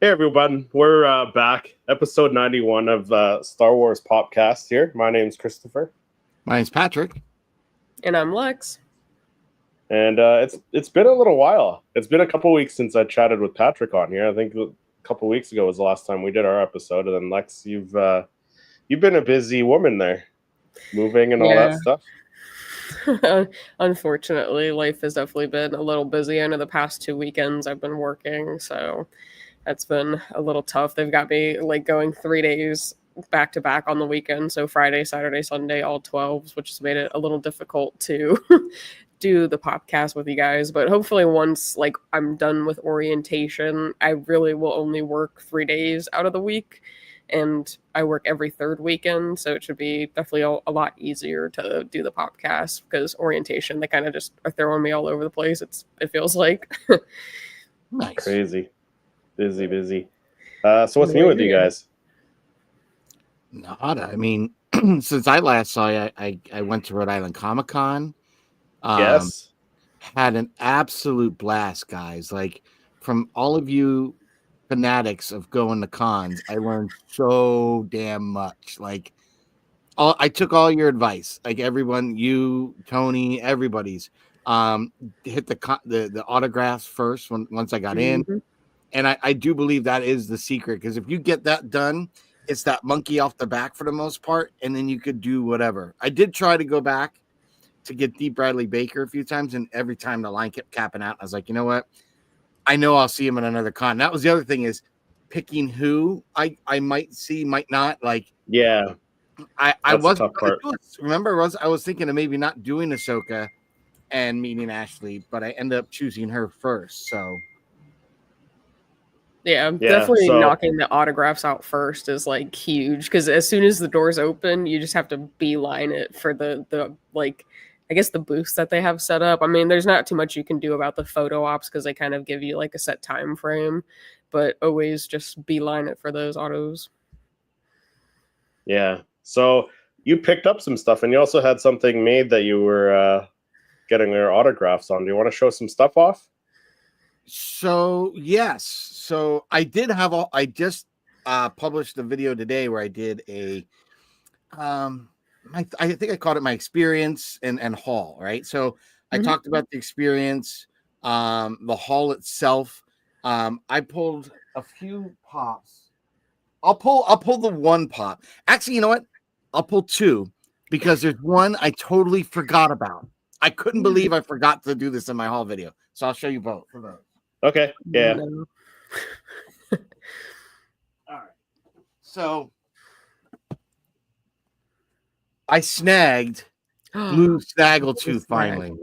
Hey everyone, we're back. Episode 91 of Star Wars Popcast here. My name's Christopher. My name's Patrick. And I'm Lex. And it's been a little while. It's been a couple weeks since I chatted with Patrick on here. I think a couple weeks ago was the last time we did our episode. And then Lex, you've been a busy woman there, moving and all that stuff. Unfortunately, life has definitely been a little busy. I know the past 2 weekends I've been working, so that's been a little tough. They've got me like going 3 days back to back on the weekend. So Friday, Saturday, Sunday, all 12s, which has made it a little difficult to do the podcast with you guys. But hopefully once like I'm done with orientation, I really will only work 3 days out of the week. And I work every third weekend. So it should be definitely a lot easier to do the podcast because orientation, they kind of just are throwing me all over the place. It feels like. Nice. Crazy. Busy. So what's new with you guys? Nada. I mean, since I last saw you, I went to Rhode Island Comic Con. Yes. Had an absolute blast, guys. Like, from all of you fanatics of going to cons, I learned so damn much. Like, I took all your advice. Like, everyone, you, Tony, everybody's. Hit the autographs first once I got in. And I do believe that is the secret, because if you get that done, it's that monkey off the back for the most part, and then you could do whatever. I did try to go back to get D. Bradley Baker a few times, and every time the line kept capping out. I was like, you know what? I know I'll see him at another con. That was the other thing, is picking who I might see, might not. Like, yeah, I wasn't. Remember, I was thinking of maybe not doing Ahsoka and meeting Ashley, but I ended up choosing her first. So. Yeah, definitely knocking the autographs out first is like huge, because as soon as the doors open, you just have to beeline it for the like, I guess the booths that they have set up. I mean, there's not too much you can do about the photo ops because they kind of give you like a set time frame, but always just beeline it for those autos. Yeah. So you picked up some stuff, and you also had something made that you were getting their autographs on. Do you want to show some stuff off? So yes, so I did have I just published a video today where I did a I think I called it my experience and haul, right? So I talked about the experience, the haul itself. I pulled a few pops. I'll pull the one pop. Actually, you know what? I'll pull two, because there's one I totally forgot about. I couldn't believe I forgot to do this in my haul video. So I'll show you both. Okay. Yeah. All right. So I snagged Blue Snaggletooth finally.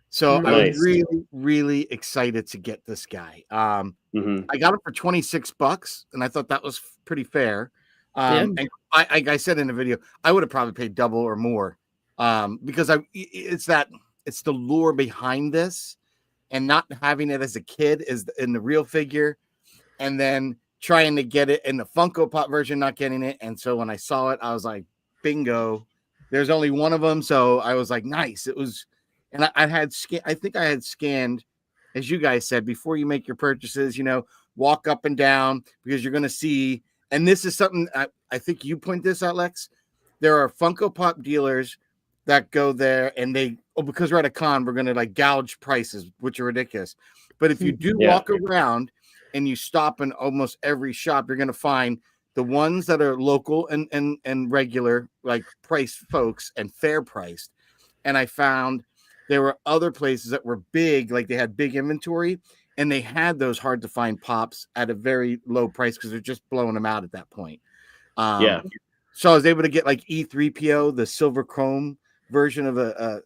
So nice. I was really, really excited to get this guy. I got it for $26, and I thought that was pretty fair. And like I said in the video, I would have probably paid double or more, because it's the lure behind this. And not having it as a kid is in the real figure, and then trying to get it in the Funko Pop version, not getting it. And so when I saw it, I was like, bingo. There's only one of them. So I was like, nice. It was, and I think I had scanned, as you guys said, before you make your purchases, walk up and down, because you're going to see, and this is something I think you point this out, Lex. There are Funko Pop dealers that go there, and because we're at a con, we're going to like gouge prices, which are ridiculous. But if you do walk around and you stop in almost every shop, you're going to find the ones that are local and regular, like price folks, and fair priced. And I found there were other places that were big, like they had big inventory, and they had those hard to find pops at a very low price because they're just blowing them out at that point. So I was able to get like E3PO, the silver chrome version of a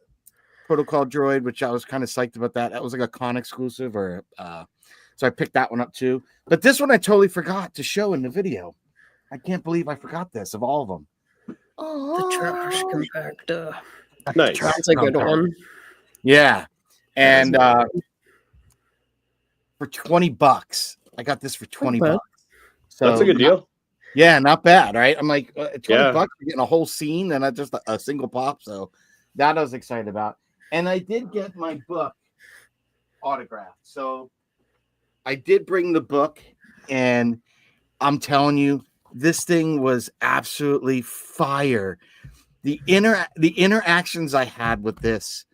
protocol droid, which I was kind of psyched about that. That was like a con exclusive, so I picked that one up too. But this one I totally forgot to show in the video. I can't believe I forgot this of all of them. The trash compactor. Nice. That's a good one. Yeah. And for $20, I got this for $20. So that's a good deal. Yeah, not bad, right? I'm like, $20 for getting a whole scene and not just a single pop. So that I was excited about. And I did get my book autographed. So I did bring the book and I'm telling you, this thing was absolutely fire. The interactions I had with this,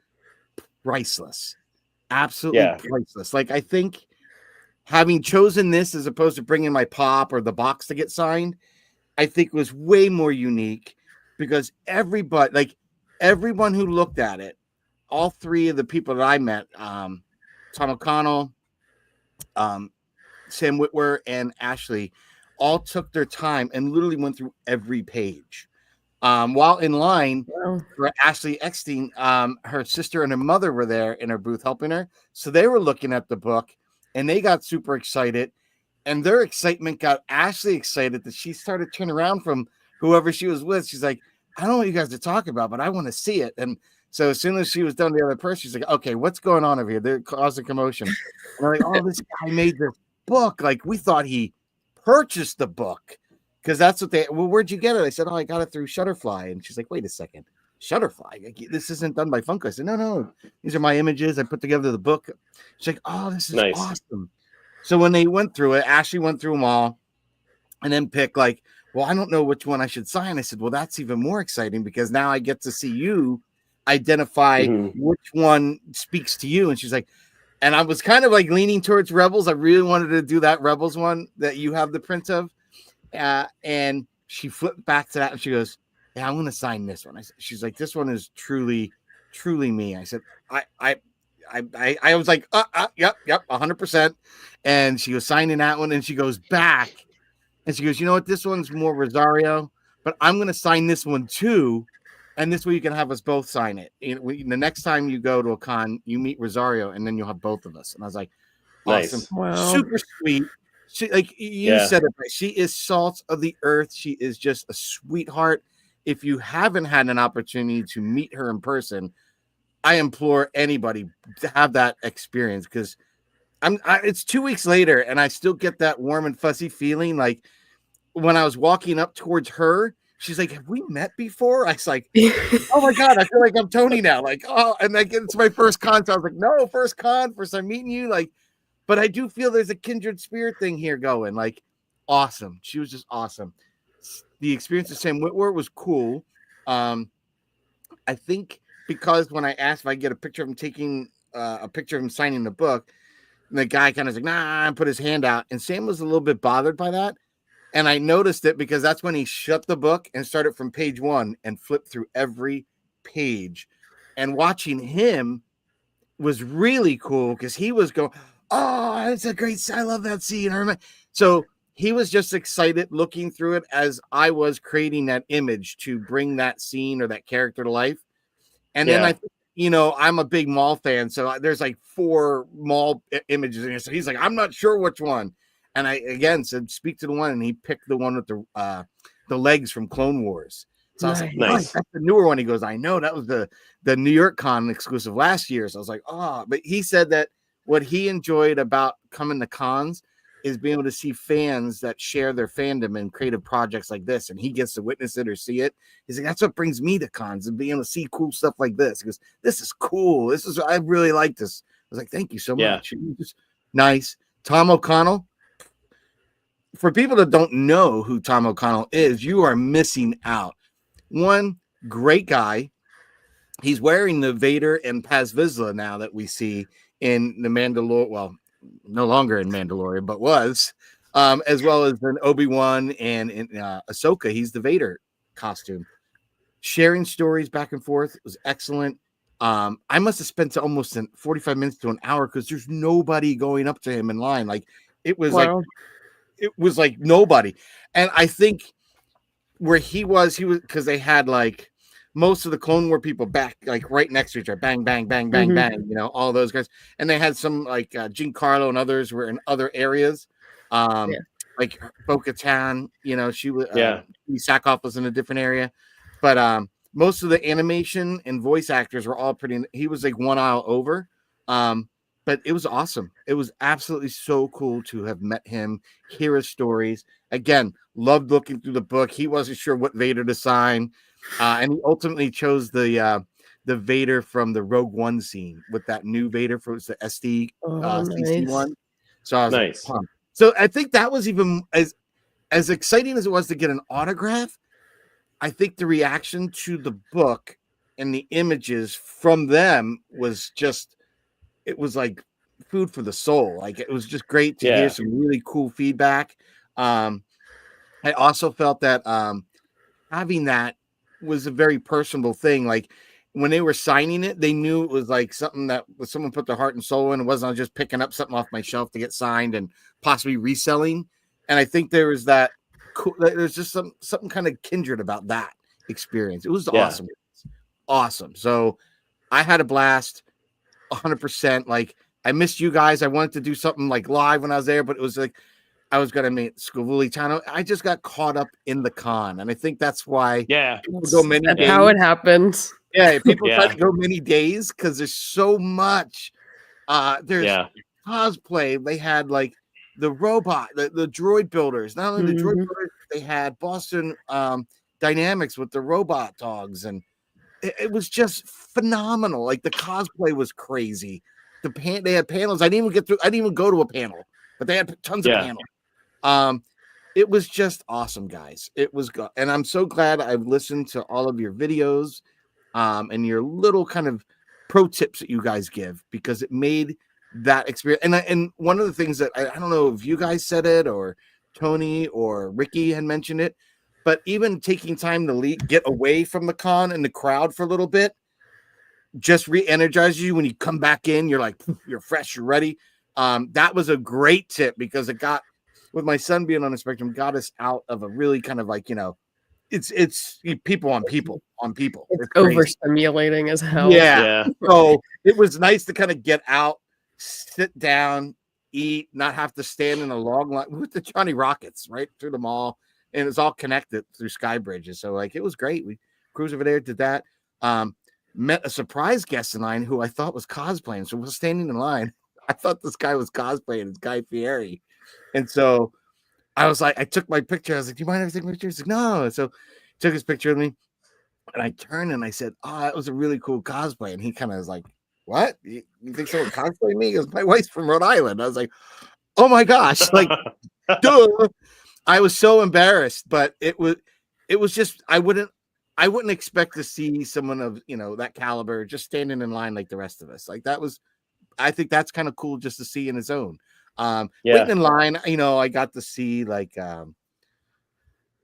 priceless, absolutely priceless. Like, I think having chosen this as opposed to bringing my pop or the box to get signed, I think was way more unique because everyone who looked at it, all three of the people that I met, Tom O'Connell, Sam Witwer, and Ashley, all took their time and literally went through every page. While in line for Ashley Eckstein, her sister and her mother were there in her booth helping her. So they were looking at the book and they got super excited. And their excitement got Ashley excited that she started turning around from whoever she was with. She's like, I don't know what you guys are talking about, but I want to see it. And so as soon as she was done with the other person, she's like, okay, what's going on over here? They're causing commotion. And they're like, oh, this guy made this book. Like, we thought he purchased the book. Because that's what where'd you get it? I said, oh, I got it through Shutterfly. And she's like, wait a second, Shutterfly? This isn't done by Funko. I said, no, these are my images. I put together the book. She's like, oh, this is awesome. So when they went through it, Ashley went through them all and then picked like, well, I don't know which one I should sign. I said, well, that's even more exciting because now I get to see you identify which one speaks to you. And she's like, and I was kind of like leaning towards Rebels. I really wanted to do that Rebels one that you have the print of. And she flipped back to that and she goes, yeah, I'm going to sign this one. She's like, this one is truly, truly me. I said, I was like, yep, 100%. And she was signing that one and she goes back and she goes, you know what? This one's more Rosario, but I'm going to sign this one too. And this way you can have us both sign it. The next time you go to a con, you meet Rosario and then you'll have both of us. And I was like, awesome. Nice. Wow. Super sweet. She, like you said it, she is salt of the earth. She is just a sweetheart. If you haven't had an opportunity to meet her in person, I implore anybody to have that experience because it's 2 weeks later and I still get that warm and fuzzy feeling. Like when I was walking up towards her, she's like, have we met before? I was like, oh my God, I feel like I'm Tony now. Like, oh, and like it's my first con. So I was like, no, first con, first time meeting you. Like, but I do feel there's a kindred spirit thing here going. Like, awesome. She was just awesome. The experience of Sam Witwer was cool. I think because when I asked if I get a picture of him taking a picture of him signing the book, the guy kind of was like, nah, and put his hand out. And Sam was a little bit bothered by that. And I noticed it because that's when he shut the book and started from page 1 and flipped through every page. And watching him was really cool because he was going, oh, it's a great scene. I love that scene. So he was just excited looking through it as I was creating that image to bring that scene or that character to life. And then I'm a big Maul fan. So there's like 4 Maul images in here. So he's like, I'm not sure which one. And I, again, said, speak to the one. And he picked the one with the legs from Clone Wars. So I was like, nice. That's the newer one. He goes, I know that was the New York Con exclusive last year. So I was like, oh, but he said that what he enjoyed about coming to cons is being able to see fans that share their fandom in creative projects like this. And he gets to witness it or see it. He's like, that's what brings me to cons and being able to see cool stuff like this. Because this is cool. I really like this. I was like, thank you so much. It was just nice. Tom O'Connell. For people that don't know who Tom O'Connell is, you are missing out. One great guy. He's wearing the Vader and Paz Vizsla now that we see in the Mandalorian. Well, no longer in Mandalorian, but was, as well as in Obi-Wan and in Ahsoka. He's the Vader costume. Sharing stories back and forth was excellent. I must have spent almost 45 minutes to an hour because there's nobody going up to him in line. Like it was like nobody. And I think where he was because they had like most of the Clone War people back, like right next to each other, bang, bang, bang, bang, bang, all those guys. And they had some like Giancarlo and others were in other areas. Like Bo-Katan, she was, Sackhoff was in a different area. But most of the animation and voice actors were all he was like 1 aisle over. But it was awesome. It was absolutely so cool to have met him, hear his stories. Again, loved looking through the book. He wasn't sure what Vader to sign. And he ultimately chose the Vader from the Rogue One scene with that new Vader for the SD CC one. So I was like, pumped. So I think that was even as exciting as it was to get an autograph. I think the reaction to the book and the images from them was just, it was like food for the soul. Like it was just great to hear some really cool feedback. I also felt that having that was a very personable thing. Like when they were signing it, they knew it was like something that was someone put their heart and soul in. It wasn't just picking up something off my shelf to get signed and possibly reselling. And I think there was that cool, there's just something kind of kindred about that experience. It was awesome. Awesome. So I had a blast 100%. Like I missed you guys. I wanted to do something like live when I was there, but it was like, I was going to meet Scavulitano. I just got caught up in the con. And I think that's why people go many days. How it happens. Yeah, people try to go many days because there's so much. There's cosplay. They had like the robot, the droid builders. Not only the droid builders, they had Boston Dynamics with the robot dogs. And it was just phenomenal. Like the cosplay was crazy. They had panels. I didn't even go to a panel, but they had tons of panels. It was just awesome, guys. It was good. And I'm so glad I've listened to all of your videos and your little kind of pro tips that you guys give, because it made that experience. And one of the things that I don't know if you guys said it or Tony or Ricky had mentioned it, but even taking time to get away from the con and the crowd for a little bit just re-energizes you. When you come back in, you're like, you're fresh, you're ready. That was a great tip, because it got, with my son being on the spectrum, got us out of a really kind of like, it's people on people. It's overstimulating as hell. Yeah. So it was nice to kind of get out, sit down, eat, not have to stand in a long line with the Johnny Rockets right through the mall, and it's all connected through sky bridges. So like it was great. We cruised over there, did that. Met a surprise guest in line who I thought was cosplaying. So we're standing in line. I thought this guy was cosplaying. It's Guy Fieri. And so I was like, I took my picture. I was like, do you mind if I take a picture? He's like, no. So he took his picture of me. And I turned and I said, oh, that was a really cool cosplay. And he kind of was like, what? You think someone cosplayed me? He goes, my wife's from Rhode Island. I was like, oh my gosh. Like, duh. I was so embarrassed, but it was just, I wouldn't expect to see someone of, that caliber just standing in line like the rest of us. Like I think that's kind of cool just to see in its own. Waiting in line, I got to see like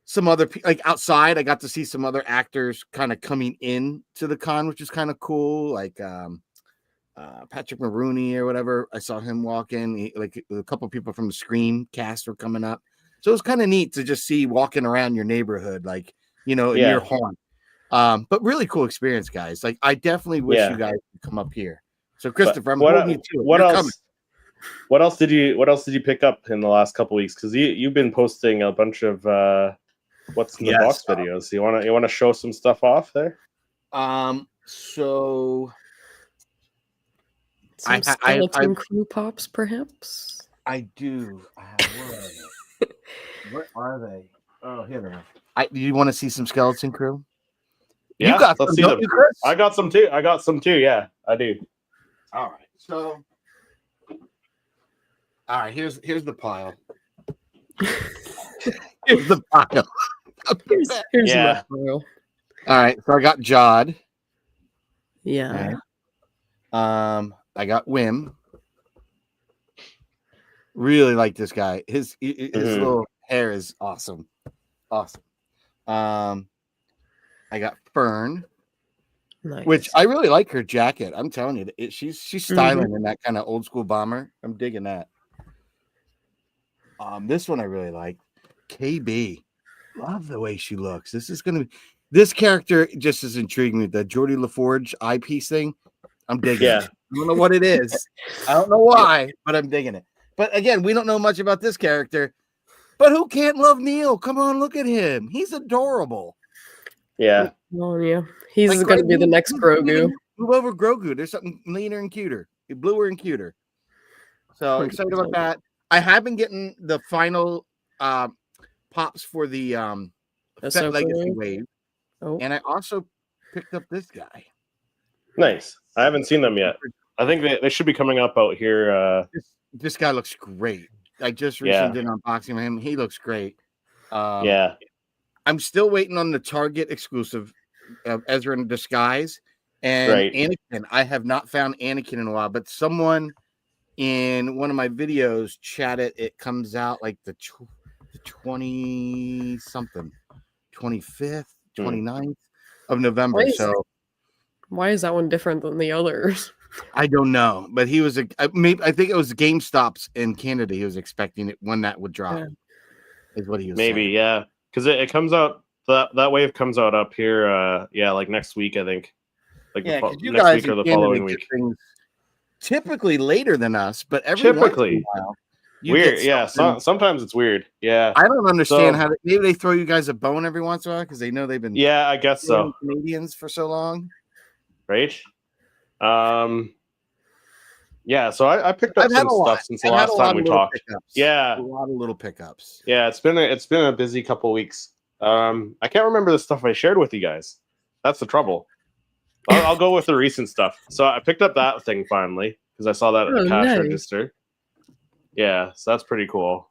some other like outside. I got to see some other actors kind of coming in to the con, which is kind of cool. Like Patrick Maroney or whatever. I saw him walk in. Like a couple of people from the Scream cast were coming up, so it was kind of neat to just see walking around your neighborhood, like in your home. But really cool experience, guys. Like I definitely wish you guys could come up here. So Christopher, I'm holding you to it. What else did you pick up in the last couple weeks? Because you've been posting a bunch of what's in the box videos. You want to show some stuff off there? So some skeleton crew pops, perhaps. I do. Where are they? Oh, here they are. Do you want to see some skeleton crew? Yeah, let's see them. I got some too. Yeah, I do. All right. So. All right, here's the pile. Here's the pile. Here's the pile. All right, so I got Jod. Yeah. Okay. I got Wim. Really like this guy. His little hair is awesome. Awesome. I got Fern. Nice. Which I really like her jacket. I'm telling you, she's styling in that kind of old school bomber. I'm digging that. This one I really like. KB. Love the way she looks. This character just is intriguing me. The Geordie LaForge eyepiece thing. I'm digging it. I don't know what it is. I don't know why, but I'm digging it. But again, we don't know much about this character. But who can't love Neil? Come on, look at him. He's adorable. Yeah. Oh yeah. He's like, going to be the next Grogu. Move over Grogu. There's something leaner and cuter. Bluer and cuter. So excited about that. I have been getting the final pops for the Fett Legacy wave. Oh. And I also picked up this guy. Nice. I haven't seen them yet. I think they should be coming up out here. This guy looks great. I just recently did an unboxing of him. He looks great. Yeah. I'm still waiting on the Target exclusive of Ezra in Disguise and Anakin. I have not found Anakin in a while, but someone in one of my videos chatted it comes out like the 20 something, 25th, 29th of November. Why is that one different than the others? I don't know, but he was I think it was GameStop's in Canada. He was expecting it when that would drop. Is what he was saying. Yeah, because it comes out that wave comes out up here. Like next week, I think. Like next week or the following week. Typically later than us, but every once in a while, weird. Yeah, sometimes it's weird. Yeah, I don't understand how maybe they throw you guys a bone every once in a while because they know they've been I guess so Canadians for so long, right? Yeah, so I picked up some stuff since the last time we talked. Yeah, a lot of little pickups. Yeah, it's been a busy couple weeks. I can't remember the stuff I shared with you guys. That's the trouble. I'll go with the recent stuff. So I picked up that thing finally because I saw that at the cash register. Yeah, so that's pretty cool.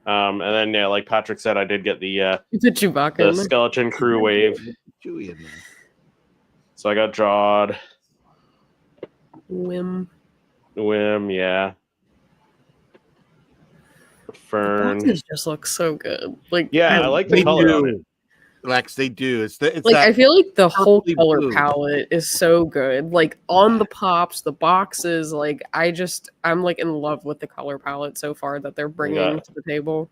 And then like Patrick said, I did get the Chewbacca, the Skeleton Crew wave. So I got Jawed. Whim, yeah. Fern. The boxes just look so good. Like, I like the color on it. Lex, they do. It's like I feel like the whole color palette is so good. Like on the pops, the boxes. Like I'm like in love with the color palette so far that they're bringing to the table.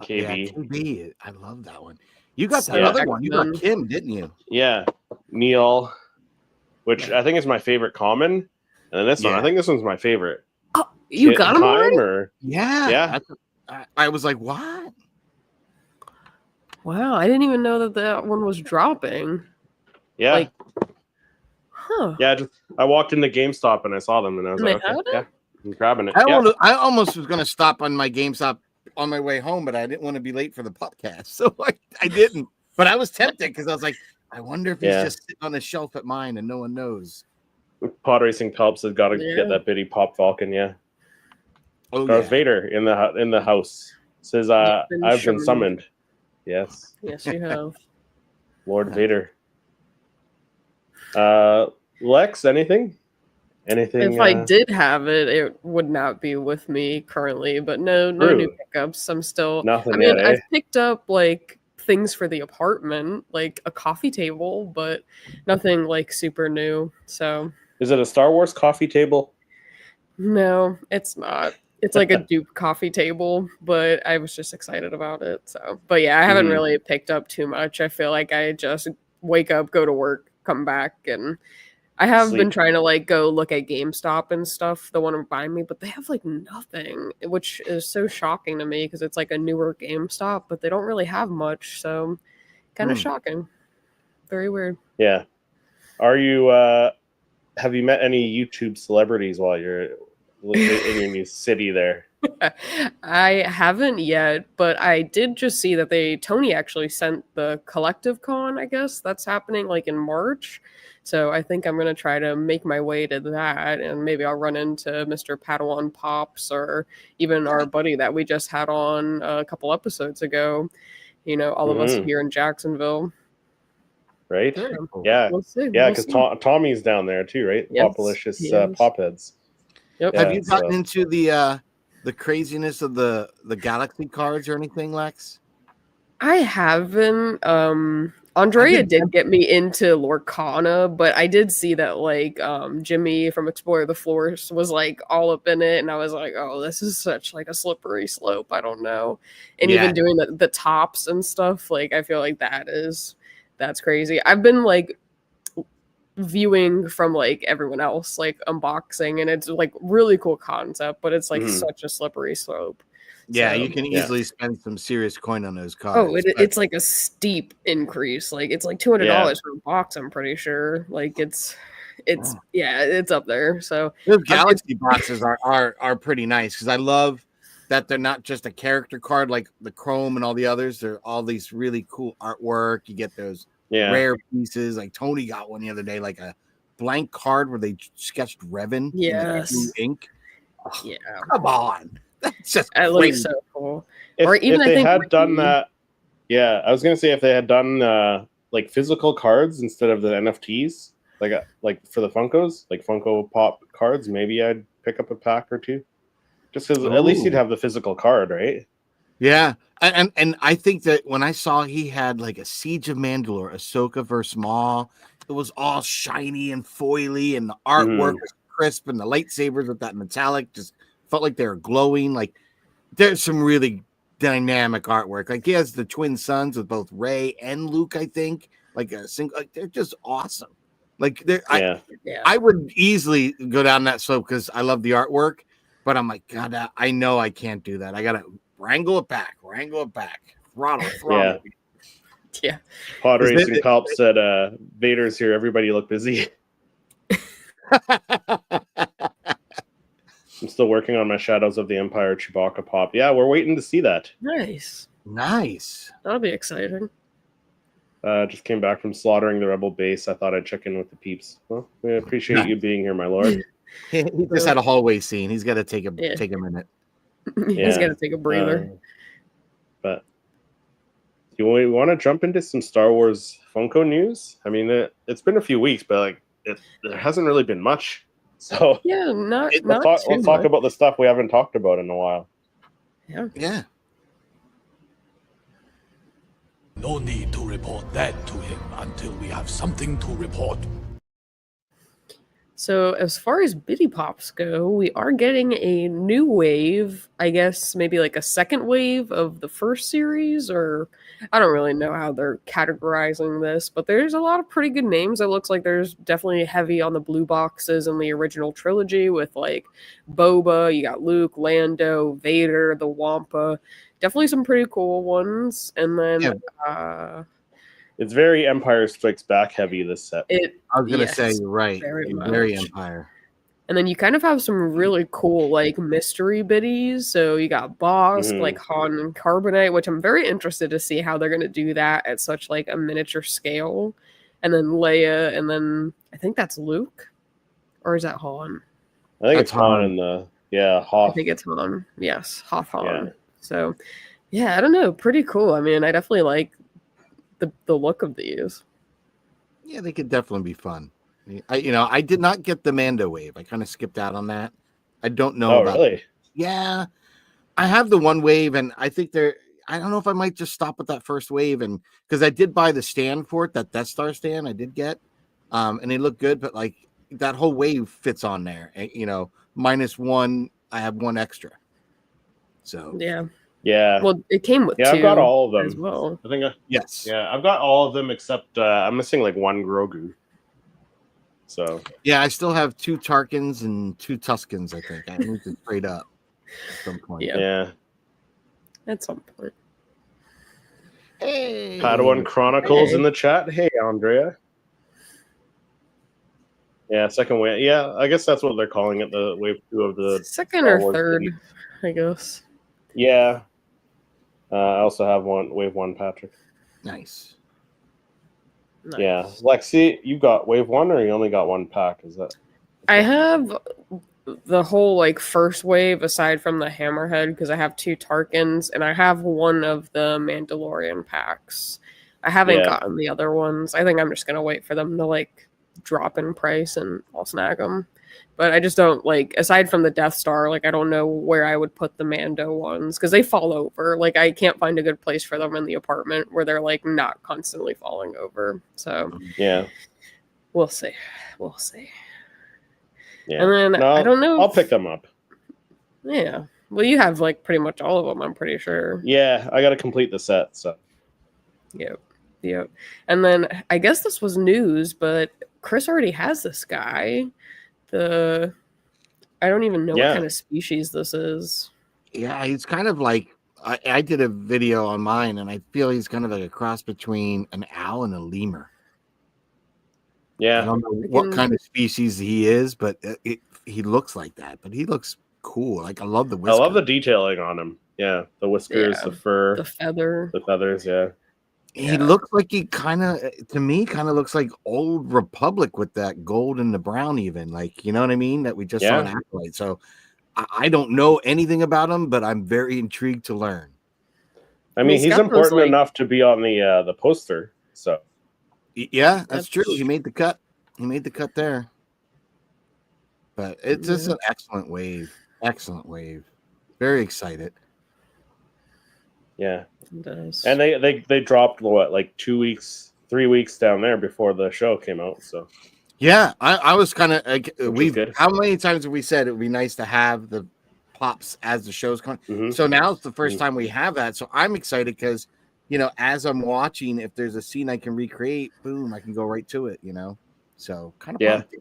KB. I love that one. You got that other one. You got Kim, didn't you? Yeah, Neil, which I think is my favorite common, and then this one. I think this one's my favorite. Oh, you got him already? Yeah. I was like, what? Wow, I didn't even know that one was dropping. Yeah. Like, Yeah, I walked into GameStop and I saw them, and I was like, okay, I'm grabbing it. I almost was going to stop on my GameStop on my way home, but I didn't want to be late for the podcast, so I didn't. But I was tempted because I was like, I wonder if he's just sitting on the shelf at mine and no one knows. Pod Racing Pelps has got to get that bitty Pop Falcon, Darth Vader in the house says, I've been summoned. Yes, you have. Lord Vader. Lex, anything? If I did have it, it would not be with me currently. But no new pickups. I'm still nothing. I've picked up like things for the apartment, like a coffee table, but nothing like super new. So, is it a Star Wars coffee table? No, it's not. It's like a dupe coffee table, but I was just excited about it. So, but yeah, I haven't really picked up too much. I feel like I just wake up, go to work, come back, and I have been trying to like go look at GameStop and stuff, the one behind me, but they have like nothing, which is so shocking to me because it's like a newer GameStop, but they don't really have much. So kind of shocking. Very weird. Yeah. Are you, have you met any YouTube celebrities while you're in your new city there? I haven't yet, but I did just see that Tony actually sent the Collective Con, I guess that's happening like in March. So I think I'm going to try to make my way to that, and maybe I'll run into Mr. Padawan Pops or even our buddy that we just had on a couple episodes ago. All of us here in Jacksonville. Right? Yeah. We'll see. Yeah, because Tommy's down there too, right? Yes, Popalicious Popheads. Yep. Have you gotten into the craziness of the Galaxy cards or anything, Lex? I haven't. Andrea did get me into Lorcana, but I did see that like Jimmy from Explore the Force was like all up in it, and I was like, oh, this is such like a slippery slope. I don't know. And even doing the tops and stuff, like I feel like that's crazy. I've been like viewing from like everyone else like unboxing, and it's like really cool concept, but it's like such a slippery slope. Yeah, you can easily spend some serious coin on those cards. Oh, it's like a steep increase. Like it's like $200 for a box. I'm pretty sure. Like it's up there. So those Galaxy boxes are pretty nice because I love that they're not just a character card like the Chrome and all the others. They're all these really cool artwork. You get those rare pieces. Like Tony got one the other day, like a blank card where they sketched Revan in blue ink. Yeah. Come on. That's just It crazy. looks so cool. If, Or even if I they think had done that, yeah, I was gonna say if they had done like physical cards instead of the NFTs, like for the Funkos, like Funko Pop cards, maybe I'd pick up a pack or two, just because at least you'd have the physical card, right? Yeah, and I think that when I saw he had like a Siege of Mandalore, Ahsoka versus Maul, it was all shiny and foily, and the artwork was crisp, and the lightsabers with that metallic just felt like they were glowing. Like there's some really dynamic artwork. Like he has the twin sons with both Rey and Luke. I think like a single, like they're just awesome. Like I would easily go down that slope because I love the artwork, but I'm like, God, I know I can't do that. I gotta wrangle it back, throttle. Yeah. Pod Racing Cop said, Vader's here, everybody look busy. I'm still working on my Shadows of the Empire Chewbacca pop. Yeah, we're waiting to see that. Nice. That'll be exciting. Just came back from slaughtering the Rebel base. I thought I'd check in with the peeps. Well, we appreciate you being here, my lord. He just had a hallway scene. He's got to take a minute. He's got to take a breather. But do you want to jump into some Star Wars Funko news? I mean, it's been a few weeks, but like there hasn't really been much. So yeah, let's talk about the stuff we haven't talked about in a while. Yeah. No need to report that to him until we have something to report. So as far as Bitty Pops go, we are getting a new wave, I guess maybe like a second wave of the first series, or I don't really know how they're categorizing this, but there's a lot of pretty good names. It looks like there's definitely heavy on the blue boxes in the original trilogy with like Boba, you got Luke, Lando, Vader, the Wampa. Definitely some pretty cool ones. And then it's very Empire Strikes Back heavy, this set. I was going to say, you're right. Very Empire. And then you kind of have some really cool, like, mystery biddies. So you got Boss, like Han and Carbonite, which I'm very interested to see how they're going to do that at such, like, a miniature scale. And then Leia, and then I think that's Luke. Or is that Han? I think it's Han in the, Hoth. I think it's Han. Yes, Hoth Han. Yeah. So, yeah, I don't know. Pretty cool. I mean, I definitely like the look of these. Yeah, they could definitely be fun. I did not get the Mando wave. I kind of skipped out on that. I don't know about really? Yeah. I have the one wave, and I think I don't know if I might just stop with that first wave, and because I did buy the stand for it, that Death Star stand I did get. And they look good, but like that whole wave fits on there. -1, I have one extra. So yeah. Well, it came with two. I've got all of them as well. I think. Yes. Yeah, I've got all of them except I'm missing like one Grogu. So yeah, I still have 2 Tarkins and 2 Tuskens. I think I need to trade up at some point. Yeah. At some point. Hey, Padawan Chronicles in the chat. Hey, Andrea. Yeah, second wave. Yeah, I guess that's what they're calling it. The wave 2 of the second or third, I guess. Yeah. I also have wave 1, Patrick. Nice. Yeah. Lexi, you got wave 1 or you only got 1 pack? Is that? I have the whole like first wave aside from the Hammerhead because I have 2 Tarkins and I have one of the Mandalorian packs. I haven't gotten the other ones. I think I'm just gonna wait for them to like drop in price and I'll snag them. But I just don't like, aside from the Death Star, like I don't know where I would put the Mando ones because they fall over. Like I can't find a good place for them in the apartment where they're like not constantly falling over. So yeah, we'll see. Yeah, and then I don't know. I'll pick them up. Yeah. Well, you have like pretty much all of them. I'm pretty sure. Yeah, I got to complete the set. So. Yep. And then I guess this was news, but Chris already has this guy. I don't even know what kind of species this is. Yeah, he's kind of like I did a video on mine, and I feel he's kind of like a cross between an owl and a lemur. Yeah, I don't know what kind of species he is, but he looks like that. But he looks cool. Like I love the whiskers. I love the detailing on him. Yeah, the whiskers, the fur, the feathers. Yeah. He looks like he kind of looks like Old Republic with that gold and the brown, even like, you know what I mean? That we just saw in Acolyte. So I don't know anything about him, but I'm very intrigued to learn. I mean, he's important enough to be on the poster. So, yeah, that's true. He made the cut. He made the cut there. But it's just an excellent wave. Excellent wave. Very excited. Yeah, it does. And they dropped what, like 2 weeks, 3 weeks down there before the show came out. So, yeah, I was kind of how many times have we said it would be nice to have the pops as the show's coming? Mm-hmm. So now it's the first time we have that. So I'm excited because, as I'm watching, if there's a scene I can recreate, boom, I can go right to it. So kind of pumped.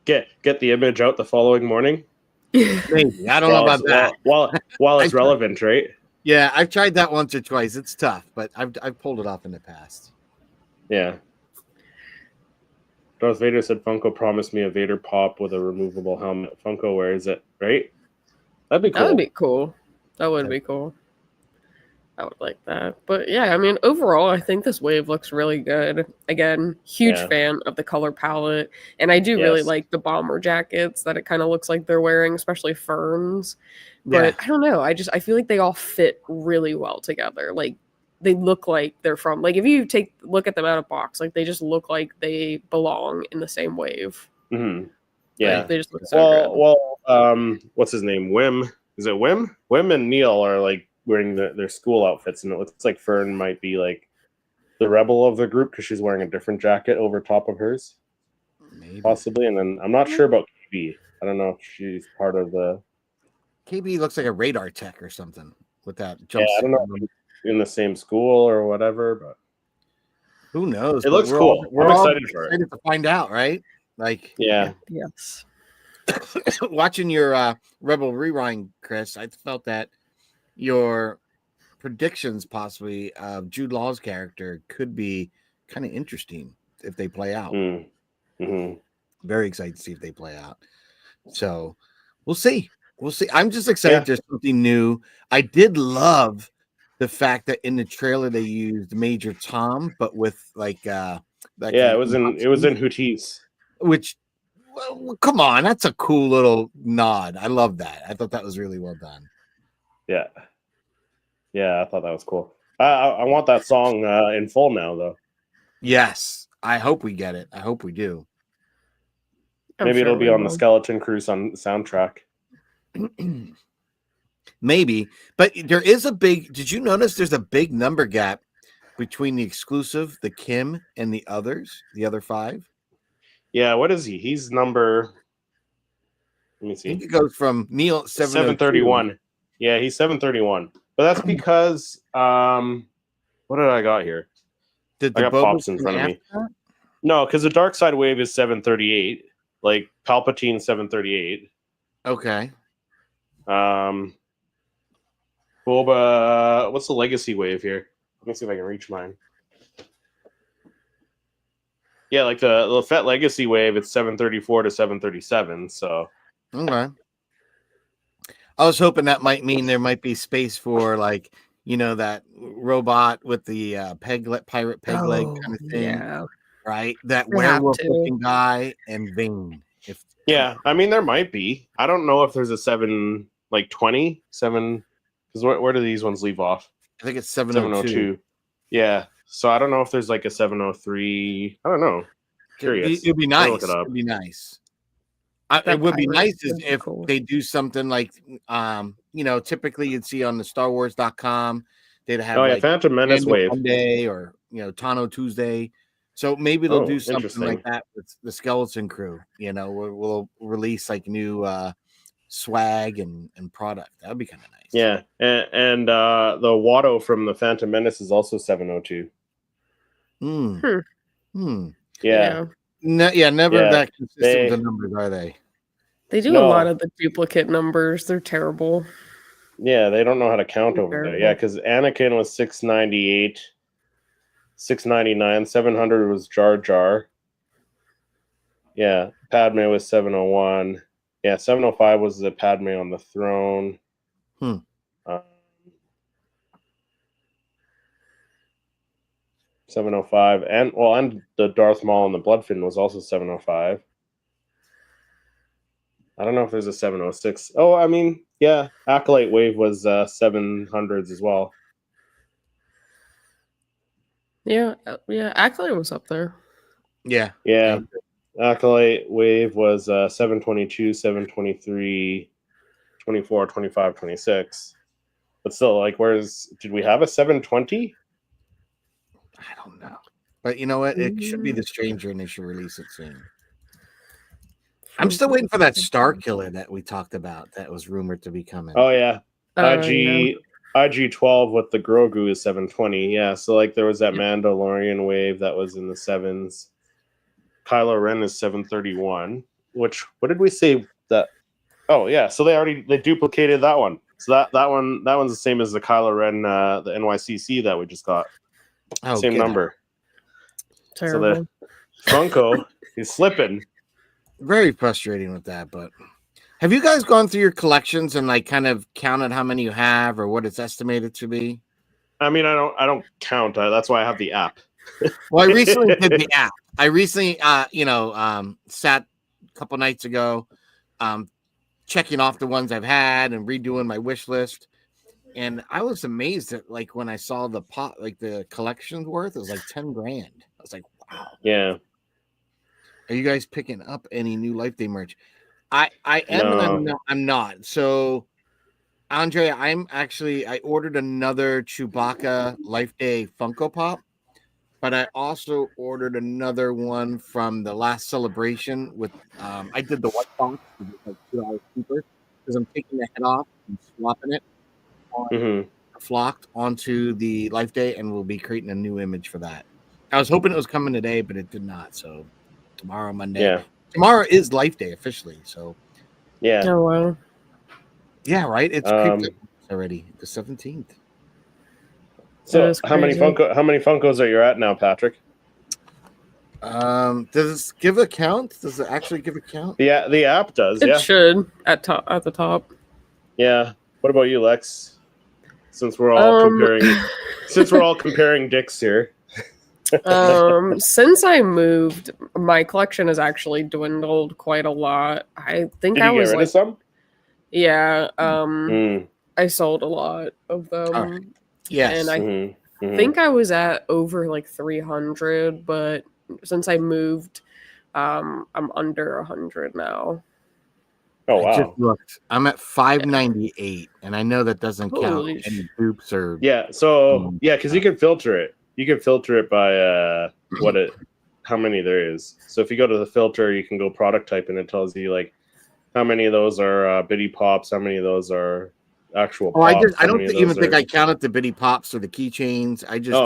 Get the image out the following morning. Maybe. I don't know about that. While it's relevant, right? Yeah, I've tried that once or twice. It's tough, but I've pulled it off in the past. Yeah. Darth Vader said Funko promised me a Vader pop with a removable helmet. Funko, where is it? Right? That'd be cool. That would be cool. That would be cool. I would like that. But yeah, I mean, overall, I think this wave looks really good. Again, huge fan of the color palette. And I do really like the bomber jackets that it kind of looks like they're wearing, especially Ferns. But I don't know. I feel like they all fit really well together. Like, they look like they're from, like, if you look at them out of box, like, they just look like they belong in the same wave. Mm-hmm. Yeah. Like, they just look so good. Well, what's his name? Wim. Is it Wim? Wim and Neil are, like, wearing their school outfits, and it looks like Fern might be, like, the rebel of the group because she's wearing a different jacket over top of hers. Maybe. Possibly. And then I'm not sure about KB. I don't know if she's part of the... KB looks like a radar tech or something with that jumpsuit. Yeah, I don't know if he's in the same school or whatever, but who knows? It looks cool. We're excited for it. To find out, right? Like, yes. Watching your Rebel Rewind, Chris, I felt that your predictions possibly of Jude Law's character could be kind of interesting if they play out. Mm-hmm. Very excited to see if they play out. So we'll see. We'll see. I'm just excited there's something new. I did love the fact that in the trailer they used Major Tom, but with like it was in Houthis. Which, well, come on, that's a cool little nod. I love that. I thought that was really well done. Yeah, I thought that was cool. I want that song in full now, though. Yes, I hope we get it. I hope we do. Maybe it'll be on the Skeleton Crew soundtrack. Maybe, but there is a big. Did you notice there's a big number gap between the exclusive, the Kim, and the others, the other 5? Yeah, what is he? He's number. Let me see. I think it goes from Neil 731. Yeah, he's 731. But that's because what did I got here? I got Pops in front of me. That? No, because the Dark Side Wave is 738. Like Palpatine 738. Okay. Boba, what's the Legacy Wave here? Let me see if I can reach mine. Yeah, like the Fett Legacy Wave, it's 734 to 737. So okay. I was hoping that might mean there might be space for, like, that robot with the pirate peg leg kind of thing. Yeah. Right? That werewolf looking guy and Vane. I mean, there might be. I don't know if there's a 7, like 27, because where do these ones leave off? I think it's 702. Yeah. So I don't know if there's like a 703. I don't know. Curious. It'd be nice. It'd be nice. It would be nice if they do something like, typically you'd see on the StarWars.com, they'd have Phantom Menace Wave Monday or Tano Tuesday. So maybe they'll do something like that with the Skeleton Crew. We'll release like new swag and product. That'd be kind of nice. Yeah, and the Watto from the Phantom Menace is also 702. Yeah. Never that consistent with the numbers, are they? They do a lot of the duplicate numbers. They're terrible. Yeah, they don't know how to count over there. Yeah, because Anakin was 698, 699, 700 was Jar Jar. Yeah, Padme was 701. Yeah, 705 was the Padme on the throne. 705, and the Darth Maul and the Bloodfin was also 705. I don't know if there's a 706. Oh, I mean, yeah, Acolyte Wave was 700s as well. Yeah, Acolyte was up there. Yeah. Yeah. Acolyte Wave was 722, 723, 24, 25, 26. But still, like, did we have a 720? I don't know. But you know what? It should be the Stranger, and they should release it soon. I'm still waiting for that Star Killer that we talked about that was rumored to be coming. Oh, yeah. IG-12 with the Grogu is 720. Yeah, so like there was that Mandalorian wave that was in the 7s. Kylo Ren is 731. What did we say that? Oh yeah, so they duplicated that one. So that one's the same as the Kylo Ren the NYCC that we just got. Oh, same number. Terrible. So the Funko is slipping. Very frustrating with that, but have you guys gone through your collections and like kind of counted how many you have or what it's estimated to be? I mean, I don't count. That's why I have the app. Well, I recently did the app. I recently, sat a couple nights ago, checking off the ones I've had and redoing my wish list. And I was amazed at like when I saw the the collection's worth, it was like 10 grand. I was like, wow. Yeah. Are you guys picking up any new Life Day merch? I am and I'm not. So, Andre, I ordered another Chewbacca Life Day Funko Pop, but I also ordered another one from the last celebration with I did the white box, like $2 cheaper because I'm taking the head off and swapping it flocked onto the Life Day, and we'll be creating a new image for that. I was hoping it was coming today, but it did not. So tomorrow, Monday. Yeah. Tomorrow is Life Day officially. So yeah. Oh wow. Yeah, right. It's creeped already. The 17th. So how many Funkos are you at now, Patrick? Does it give a count? Does it actually give a count? Yeah, the app does. It should at the top. Yeah. What about you, Lex? Since we're all comparing dicks here. Since I moved, my collection has actually dwindled quite a lot. I think Did you get rid of some? Yeah. I sold a lot of them. Right. Yes. And I think I was at over like 300, but since I moved, I'm under 100 now. Oh wow! I just looked. I'm at 598, and I know that doesn't count any boops or. Yeah. So because you can filter it. You can filter it by how many there is. So if you go to the filter, you can go product type, and it tells you like how many of those are Bitty Pops, how many of those are actual. I don't even think I counted the Bitty Pops or the keychains. I just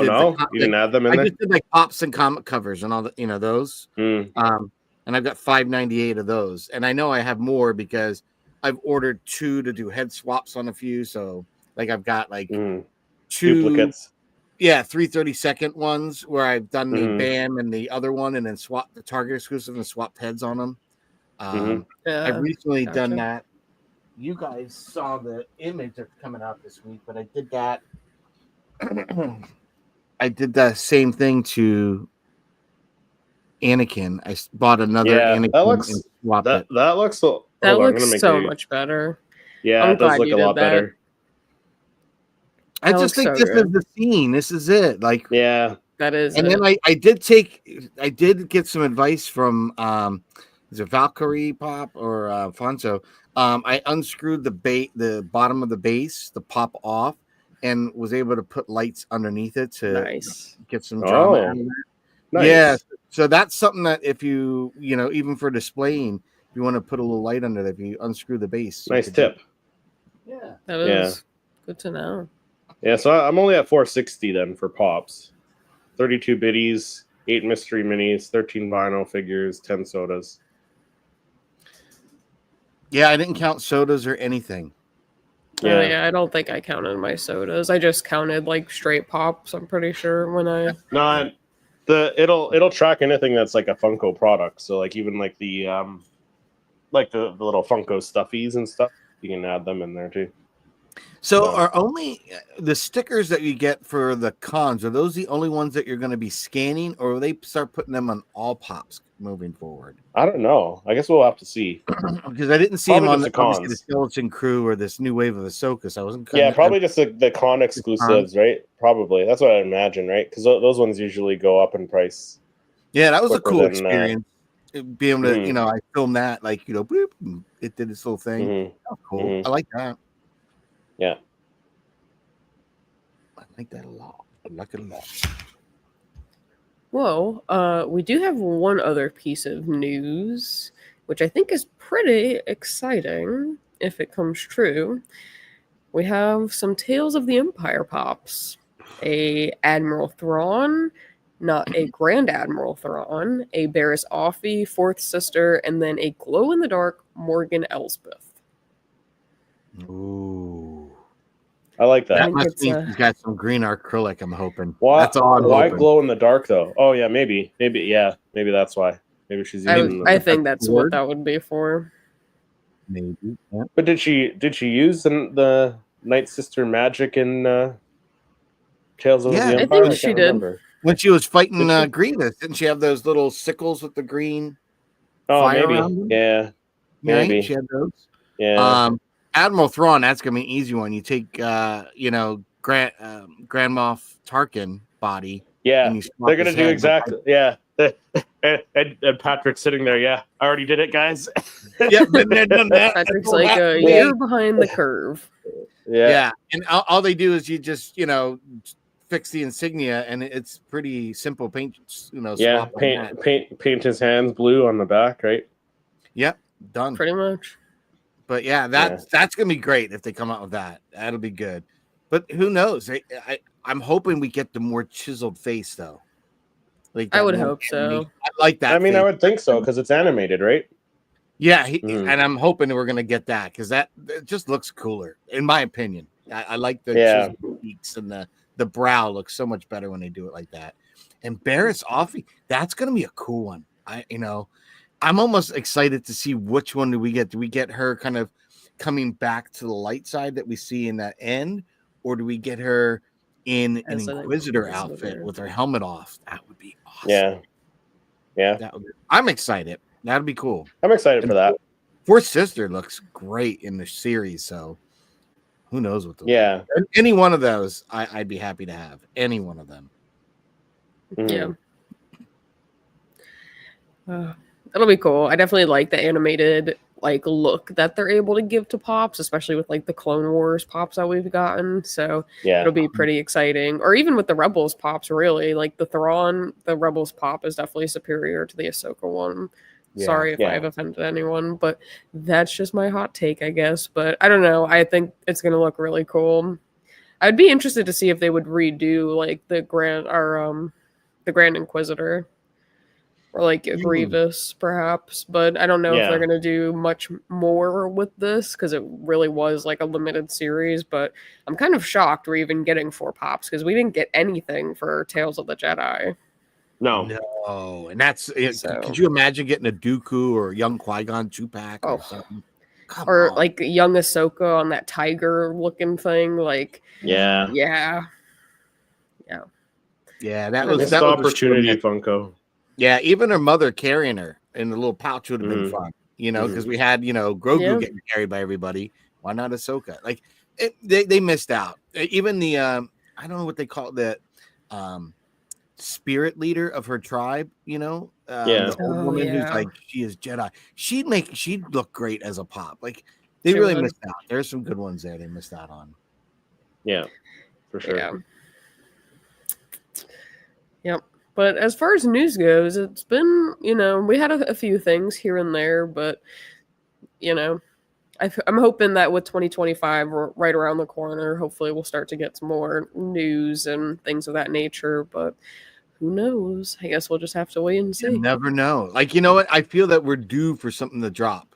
you didn't add them in there. I just did like pops and comic covers and all the those. And I've got 598 of those, and I know I have more because I've ordered 2 to do head swaps on a few. So like I've got like 2 duplicates. Yeah, 332nd ones where I've done the BAM and the other one, and then swap the Target exclusive and swapped heads on them. I've recently done that. You guys saw the image that's coming out this week, but I did that. I did that same thing to Anakin. I bought another Anakin and swapped it. That looks so much better. Yeah, it does look a lot better. I just think this is the scene. This is it. Like, yeah, that is. And then I did get some advice from is it Valkyrie Pop or Fonso? I unscrewed the bottom of the base, the pop off, and was able to put lights underneath it to get some drama out of that. Nice. Yeah, so that's something that if you even for displaying, if you want to put a little light under it, if you unscrew the base. Nice tip. Yeah, that is good to know. Yeah, so I'm only at 460 then for pops. 32 biddies, 8 mystery minis, 13 vinyl figures, 10 sodas. Yeah, I didn't count sodas or anything. Yeah, I don't think I counted my sodas. I just counted like straight pops. I'm pretty sure when I it'll track anything that's like a Funko product. So like even like the little Funko stuffies and stuff, you can add them in there too. So are only the stickers that you get for the cons, are those the only ones that you're going to be scanning, or will they start putting them on all pops moving forward? I don't know. I guess we'll have to see. Because I didn't see Probably him on just obviously the the Skeleton Crew or this new wave of Ahsoka. So I wasn't. probably just the con exclusives, right? Probably that's what I imagine, right? Because those ones usually go up in price. Yeah, that was a cool than, experience. Being able to, I filmed that, like, boop, and it did this little thing. That was cool. I like that. Yeah. I like that a lot. I like it a lot. Well, we do have one other piece of news, which I think is pretty exciting if it comes true. We have some Tales of the Empire pops. A Admiral Thrawn, not a Grand Admiral Thrawn, a Barriss Offee, fourth sister, and then a glow-in-the-dark Morgan Elsbeth. Ooh. I like that. That must mean he's got some green acrylic, I'm hoping. Why, that's all I'm why hoping. glow in the dark, though? Oh, yeah, maybe that's why. Maybe she's using I think that's what that would be for. Maybe. Yeah. But did she use the Night Sister magic in Tales of the Empire? I think she did. Remember. When she was fighting Grievous, didn't she have those little sickles with the green fire around them? Yeah. Right? Maybe. She had those. Yeah. Admiral Thrawn, that's gonna be an easy one. You take Grand Moff Tarkin body. Yeah. They're gonna do exactly. Yeah. And Patrick's sitting there. Yeah, I already did it, guys. Patrick's like a year behind the curve. Yeah. And all they do is you just fix the insignia, and it's pretty simple. Paint paint his hands blue on the back, right? Yep, done. Pretty much. But that's gonna be great if they come out with that. That'll be good. But who knows? I'm hoping we get the more chiseled face though. Like I would hope so. I like that. I mean, I would think so because it's animated, right? Yeah, and I'm hoping we're gonna get that because it just looks cooler, in my opinion. I like the chiseled cheeks and the brow looks so much better when they do it like that. And Barriss Offee, that's gonna be a cool one. I'm almost excited to see which one do we get. Do we get her kind of coming back to the light side that we see in that end, or do we get her in an Inquisitor outfit with her helmet off? That would be awesome. Yeah. I'm excited. That'd be cool. I'm excited for that. Fourth sister looks great in the series, so who knows what those are. Any one of those, I'd be happy to have. Any one of them. Yeah. That'll be cool. I definitely like the animated look that they're able to give to pops, especially with the Clone Wars pops that we've gotten. So it'll be pretty exciting. Or even with the Rebels pops, really. Like the Thrawn, the Rebels pop is definitely superior to the Ahsoka one. Sorry if I've offended anyone, but that's just my hot take, I guess. But I don't know. I think it's gonna look really cool. I'd be interested to see if they would redo the Grand Inquisitor. Or a Grievous, perhaps. But I don't know if they're going to do much more with this, because it really was a limited series. But I'm kind of shocked we're even getting 4 pops, because we didn't get anything for Tales of the Jedi. No. And that's it. So, could you imagine getting a Dooku or young Qui-Gon 2-pack or something? Or young Ahsoka on that tiger-looking thing. Yeah, that was the opportunity, Funko. Yeah, even her mother carrying her in the little pouch would have been fun, because we had, Grogu getting carried by everybody. Why not Ahsoka? They missed out. Even the, I don't know what they call it, the spirit leader of her tribe, the old woman who's she is Jedi. She'd look great as a pop. They really missed out. There's some good ones there they missed out on. Yeah, for sure. Yeah. Yep. But as far as news goes, it's been, we had a few things here and there, but, I'm hoping that with 2025 right around the corner, hopefully we'll start to get some more news and things of that nature, but who knows? I guess we'll just have to wait and see. You never know. You know what? I feel that we're due for something to drop.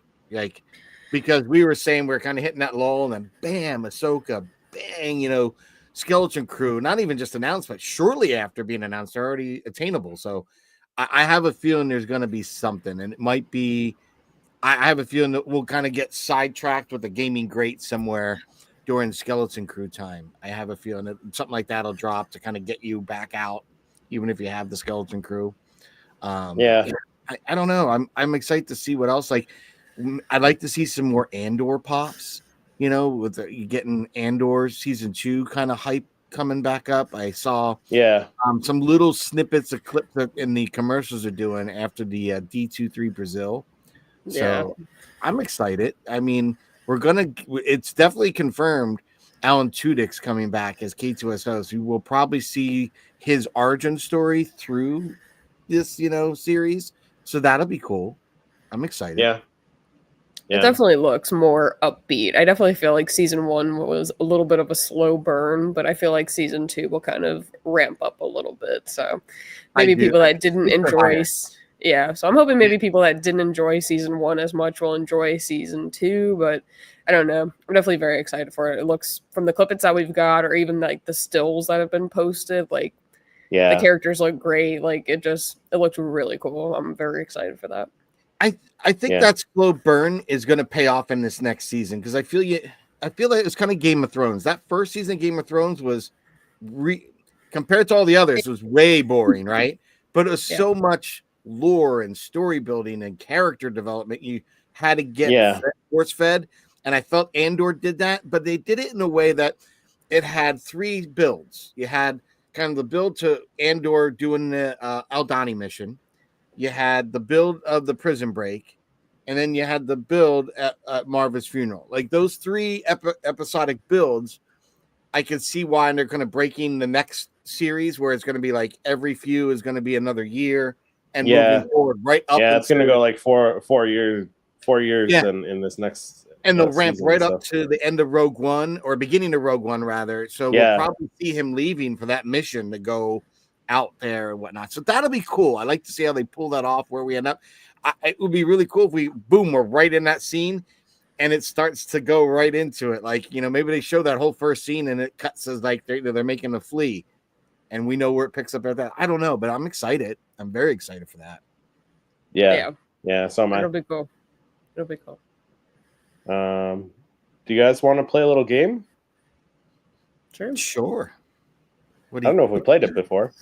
Because we were saying we're kind of hitting that lull, and then bam, Ahsoka, bang, Skeleton Crew, not even just announced, but shortly after being announced, they're already attainable. So I have a feeling there's going to be something, and it might be, I have a feeling that we'll kind of get sidetracked with a gaming great somewhere during Skeleton Crew time. I have a feeling that something like that will drop to kind of get you back out, even if you have the Skeleton Crew. I I don't know. I'm excited to see what else. Like, I'd like to see some more Andor pops. With you getting Andor season 2 kind of hype coming back up. I saw some little snippets of clips that in the commercials are doing after the D23 Brazil. So I'm excited. I mean, it's definitely confirmed Alan Tudyk's coming back as K2SO. So we will probably see his origin story through this, series. So that'll be cool. I'm excited. Yeah. It definitely looks more upbeat. I definitely feel like season 1 was a little bit of a slow burn, but I feel like season 2 will kind of ramp up a little bit. So maybe people that didn't enjoy... Yeah, so I'm hoping maybe people that didn't enjoy season 1 as much will enjoy season 2, but I don't know. I'm definitely very excited for it. It looks, from the clippets that we've got, or even like the stills that have been posted, like the characters look great. Like it looks really cool. I'm very excited for that. I think that slow burn is going to pay off in this next season because I feel like it's kind of Game of Thrones. That first season of Game of Thrones was compared to all the others, it was way boring, right? But it was so much lore and story building and character development. You had to get force fed, and I felt Andor did that, but they did it in a way that it had 3 builds. You had kind of the build to Andor doing the Aldhani mission. You had the build of the prison break, and then you had the build at Marva's funeral. Like those 3 episodic builds, I could see why they're kind of breaking the next series where it's going to be like every few is going to be another year and moving forward right up. Yeah, it's going to go like four years in this next. And they'll ramp right up to the end of Rogue One or beginning of Rogue One rather. So we'll probably see him leaving for that mission to go out there and whatnot. So that'll be cool. I like to see how they pull that off, where we end up. It would be really cool if we're right in that scene and it starts to go right into it. Like, maybe they show that whole first scene and it cuts as like they're making a flea and we know where it picks up at that. I don't know, but I'm excited. I'm very excited for that. Yeah. So am I. It'll be cool. Do you guys want to play a little game? Sure. I don't know if we played it before.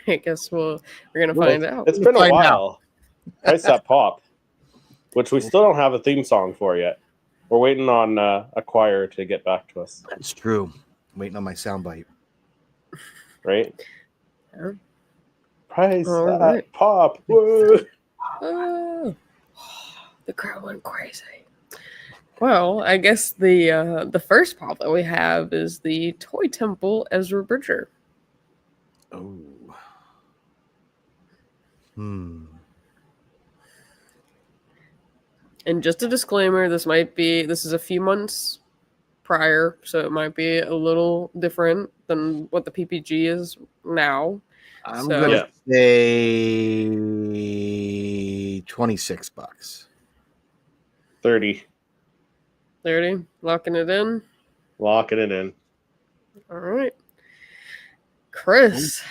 I guess we're gonna find out. It's been a while. Price that pop, which we still don't have a theme song for yet. We're waiting on Acquire to get back to us. That's true. I'm waiting on my soundbite. Right? Yeah. Price that pop. Oh, the crowd went crazy. Well, I guess the first pop that we have is the Toy Temple Ezra Bridger. Oh. And just a disclaimer, this is a few months prior, so it might be a little different than what the PPG is now. I'm gonna say $26. 30. 30. Locking it in. Locking it in. All right. Chris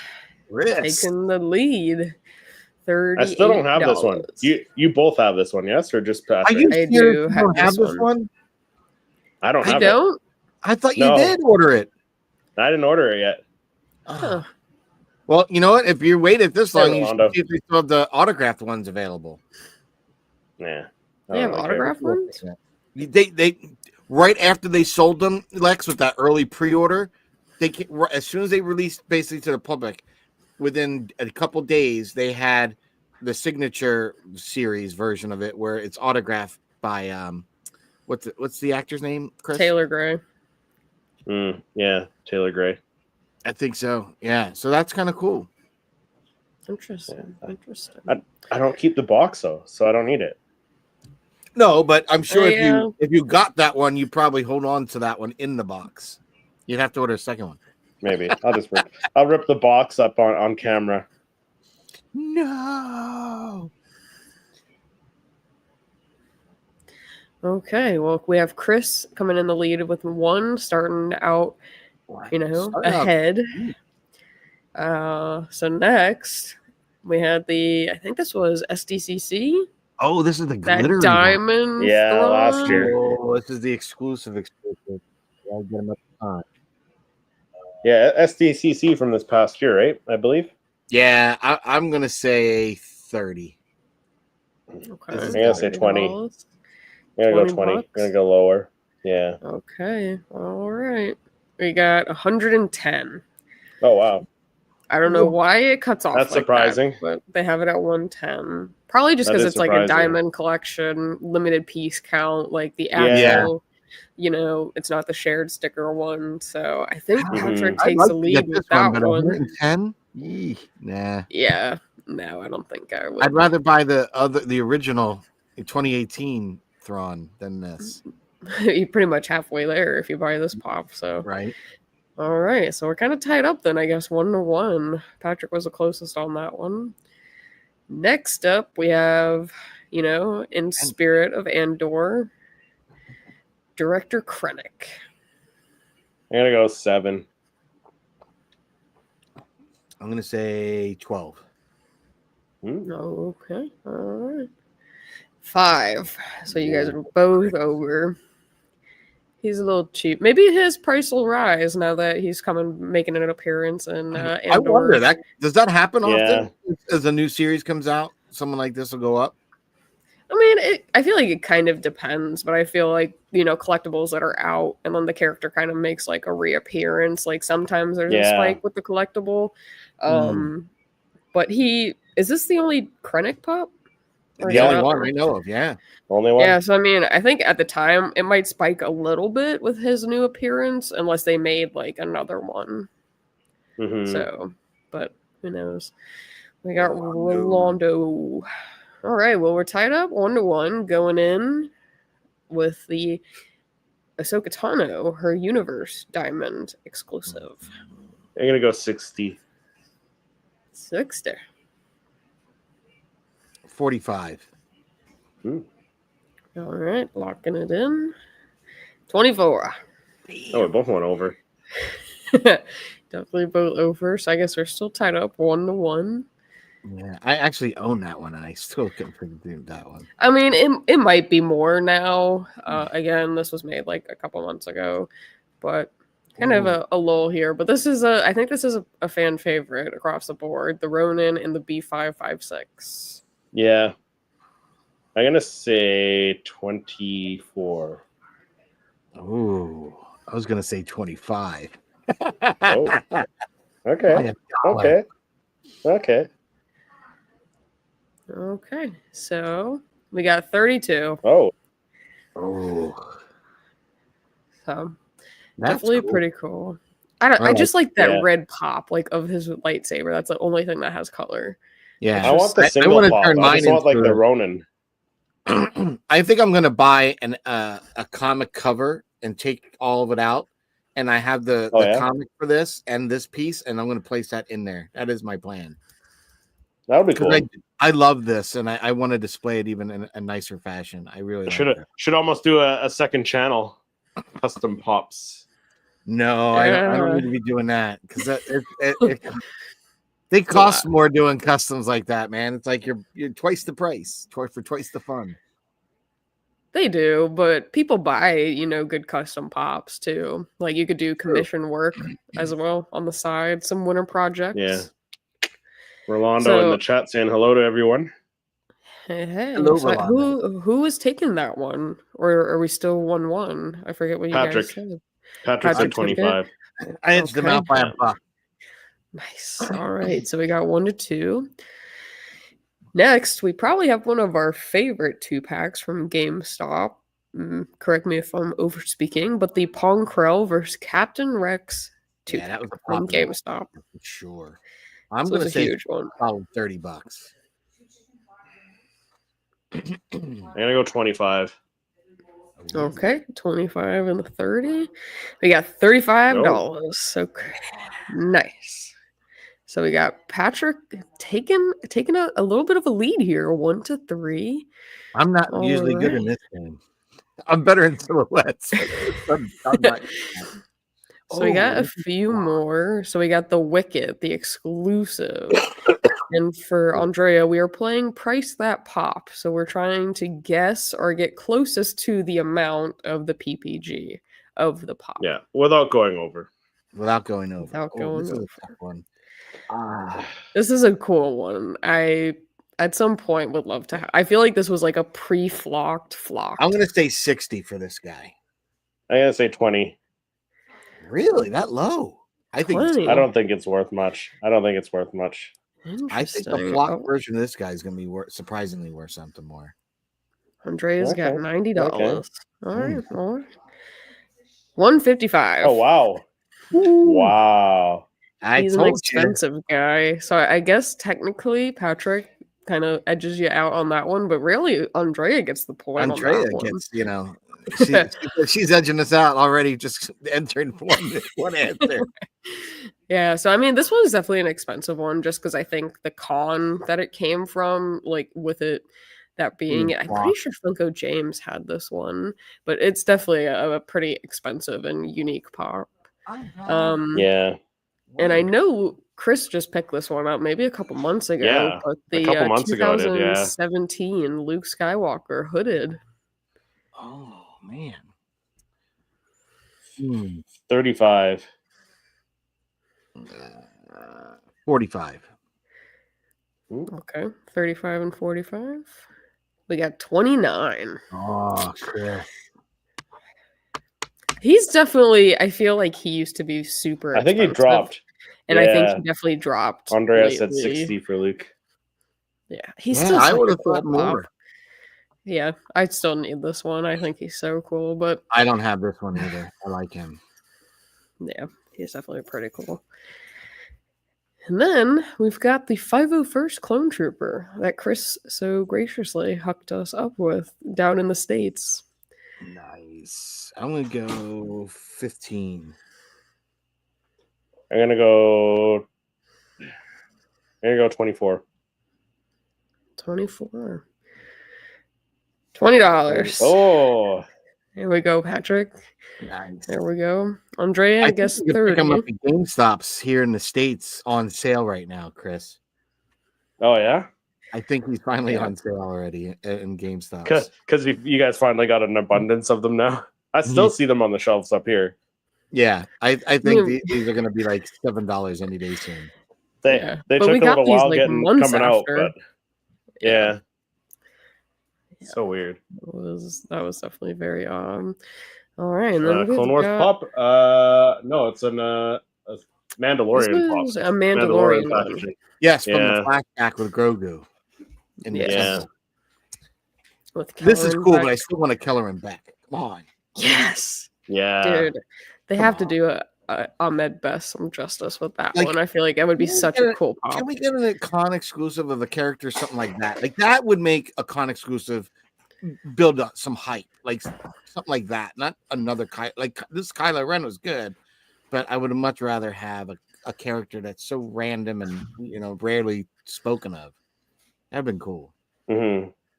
taking the lead. $38. I still don't have this one. You both have this one, yes, or just Patrick? Are you I do have this one? I don't have it. I thought you did order it. I didn't order it yet. Huh. Well, you know what? If you waited this long, you should see if they still have the autographed ones available. Yeah. They have autographed ones? They right after they sold them, Lex, with that early pre-order, as soon as they released basically to the public, within a couple days, they had the signature series version of it where it's autographed by what's the actor's name, Chris? Taylor Gray. Yeah, Taylor Gray. I think so. Yeah, so that's kind of cool. Interesting. I don't keep the box though, so I don't need it. No, but I'm sure if you got that one, you probably hold on to that one in the box. You'd have to order a second one. Maybe I'll rip the box up on camera. No. Okay, well, we have Chris coming in the lead with 1, starting out, ahead. So next, we had I think this was SDCC. Oh, this is the glitter diamond. Yeah, last year. Oh, this is the exclusive. I'll get them up on. Yeah, SDCC from this past year, right? I believe. Yeah, I'm gonna say $30. 30. Okay. This is I'm gonna say 20. $30. I'm gonna go 20 20. I'm bucks? gonna go lower. Yeah. Okay. All right. We got 110. Oh wow. I don't know why it cuts off That's like surprising. that, but they have it at 110. Probably just That because is it's like a surprising. diamond collection, limited piece count, like the Yeah. actual, it's not the shared sticker one. So I think Patrick I'd takes like the to get lead this with that but one. 110? Nah. Yeah. No, I don't think I would. I'd rather buy the original 2018 Thrawn than this. You're pretty much halfway there if you buy this pop. So Right. All right, so we're kind of tied up then, I guess, 1-1. Patrick was the closest on that one. Next up, we have, in spirit of Andor, Director Krennic. I'm gonna go 7. I'm gonna say 12. Okay, all right. 5. So you guys are both over. He's a little cheap. Maybe his price will rise now that he's making an appearance in Andor. I wonder does that happen Yeah. often? As a new series comes out, someone like this will go up. I mean, I feel like it kind of depends, but I feel like, collectibles that are out and then the character kind of makes like a reappearance. Like sometimes there's a spike with the collectible. But is this the only Krennic pop? Or The only one I know of, yeah. Only one? Yeah, so I mean, I think at the time it might spike a little bit with his new appearance unless they made like another one. So, but who knows? We got Rolando. All right, well, we're tied up 1-1 going in with the Ahsoka Tano, her Universe Diamond exclusive. I'm going to go 60. 60. 45. All right, locking it in. 24. Oh, we both went over. Definitely both over. So I guess we're still tied up 1-1. Yeah, I actually own that one, and I still couldn't do that one. I mean, it might be more now. Again, this was made like a couple months ago, but kind of a lull here. But I think this is a fan favorite across the board. The Ronin and the B556. Yeah. I'm going to say 24. Oh, I was going to say 25. Oh. Okay. Okay, so we got 32. Oh. So That's definitely cool. pretty cool. I just like that red pop, like of his lightsaber. That's the only thing that has color. Yeah, I want the single pop. I just want like the Ronin. I think I'm gonna buy a comic cover and take all of it out, and I have the comic for this and this piece, and I'm gonna place that in there. That is my plan. That would be cool. I love this, and I want to display it even in a nicer fashion. I really should almost do a second channel, custom pops. No, I don't need to be doing that because they cost more doing customs like that, man. It's like you're twice the price for twice the fun. They do, but people buy, good custom pops too. Like you could do commission work as well on the side, some winter projects. Yeah. Rolando in the chat saying hello to everyone. Hey. Hello, Rolando. Who is taking that one? Or are we still 1-1? I forget what you guys said. Patrick's at 25. I edged them out by a buck. Nice. All right. So we got 1-2. Next, we probably have one of our favorite 2-packs from GameStop. Correct me if I'm overspeaking, but the Pong Krell versus Captain Rex 2-pack that was from GameStop. Sure. I'm going to say huge one. $30. I'm going to go 25. Okay, 25 and 30. We got $35. So nice. So we got Patrick taking a little bit of a lead here, 1-3. I'm not usually good in this game. I'm better in silhouettes. So we got a few more. So we got the Wicket, the exclusive. And for Andrea, we are playing Price That Pop. So we're trying to guess or get closest to the amount of the PPG of the pop. Yeah, without going over. This is a tough one. This is a cool one. at some point would love to. I feel like this was like a flocked. I'm gonna say 60 for this guy. I'm gonna say 20. Really, that low? I think. I don't think it's worth much. I think the flock version of this guy is gonna be surprisingly worth something more. Andrea's got $90. Okay. All right, $155. Oh wow! Wow. He's an expensive guy, so I guess technically Patrick kind of edges you out on that one, but really Andrea gets the point. Andrea gets, she's edging us out already, just entering one answer. Yeah, so I mean, this one is definitely an expensive one, just because I think the con that it came from, like with it that being, I'm pretty sure Funko James had this one, but it's definitely a pretty expensive and unique pop. Yeah. And I know Chris just picked this one up maybe a couple months ago. Yeah, but the 2017 Luke Skywalker hooded. Oh man. 35. 45. Okay, 35 and 45. We got 29. Oh, Chris. He's definitely, I feel like he used to be super expensive. I think he dropped. And I think he definitely dropped. Andrea said 60 for Luke. Yeah, he's still. I would have thought more. Yeah, I still need this one. I think he's so cool, but I don't have this one either. I like him. Yeah, he's definitely pretty cool. And then we've got the 501st Clone Trooper that Chris so graciously hooked us up with down in the States. Nice. I'm going to go 15. I'm going to go 24. 24. $20. Oh. Here we go, Patrick. Nice. There we go. Andrea, I guess 30. Pick them up at GameStops here in the States on sale right now, Chris. Oh, yeah? I think he's finally on sale already in GameStop. Because you guys finally got an abundance of them now. I still see them on the shelves up here. Yeah, I think these are going to be like $7 any day soon. They took a little while coming out, but yeah. So weird. That was definitely very all right. And then Clone Wars pop. No, it's an Mandalorian pop. A Mandalorian packaging. Yes, from the flashback with Grogu. This is cool, but I still want to kill him back. Come on. Yes. Yeah. Dude, they have to do Ahmed Best some justice with that one. I feel like that would be such a cool pop. Can we get an con exclusive of a character, something like that? Like that would make a con exclusive build up some hype, like something like that. Not another like this Kylo Ren was good, but I would much rather have a character that's so random and rarely spoken of. That'd been cool.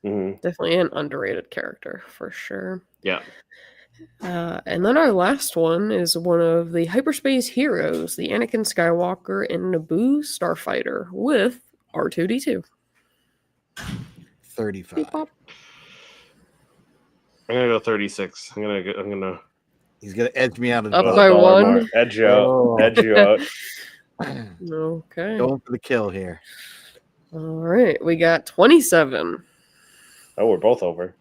Definitely an underrated character for sure. Yeah. And then our last one is one of the hyperspace heroes, the Anakin Skywalker and Naboo Starfighter with R2-D2. 35. I'm gonna go 36. I'm gonna. He's gonna edge me out of up by one. Edge you out. Edge you out. Okay. Going for the kill here. All right, we got 27. Oh, we're both over.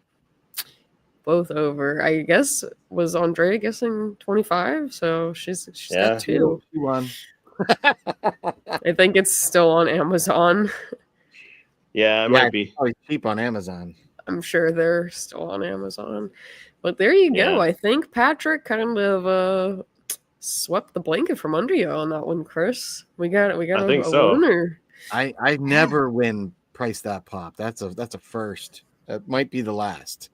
Both over. I guess was Andrea guessing 25, so she's got 2. She won. I think it's still on Amazon. Yeah, it might be. Probably cheap on Amazon. I'm sure they're still on Amazon. But there you go. I think Patrick kind of swept the blanket from under you on that one, Chris. We got a winner. I never win Price That Pop. That's a first. That might be the last.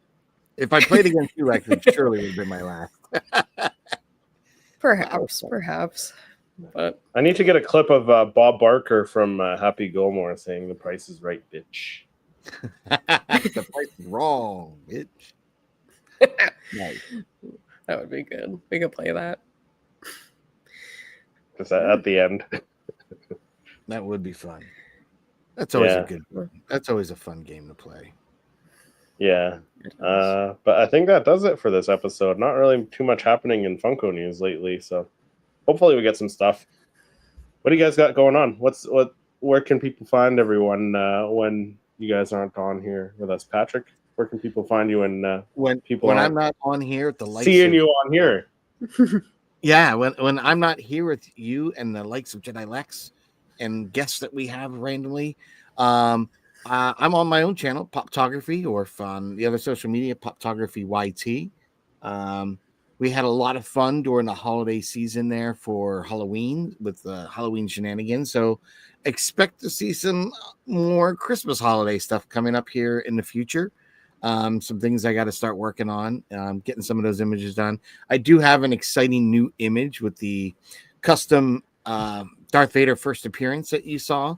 If I played against you, it surely would have been my last. Perhaps. But I need to get a clip of Bob Barker from Happy Gilmore saying the price is right, bitch. The price is wrong, bitch. Nice. That would be good. We could play that. Just at the end. That would be fun. That's always a good one. That's always a fun game to play. Yeah. But I think that does it for this episode. Not really too much happening in Funko news lately, so hopefully we get some stuff. What do you guys got going on? Where can people find everyone when you guys aren't on here with us. Patrick, where can people find you when I'm not on here at the likes seeing you on here? Yeah, when I'm not here with you and the likes of Jedi Lex and guests that we have randomly, I'm on my own channel, Poptography, or on the other social media, Poptography YT. We had a lot of fun during the holiday season there for Halloween with the Halloween shenanigans. So expect to see some more Christmas holiday stuff coming up here in the future. Some things I got to start working on, getting some of those images done. I do have an exciting new image with the custom Darth Vader first appearance that you saw,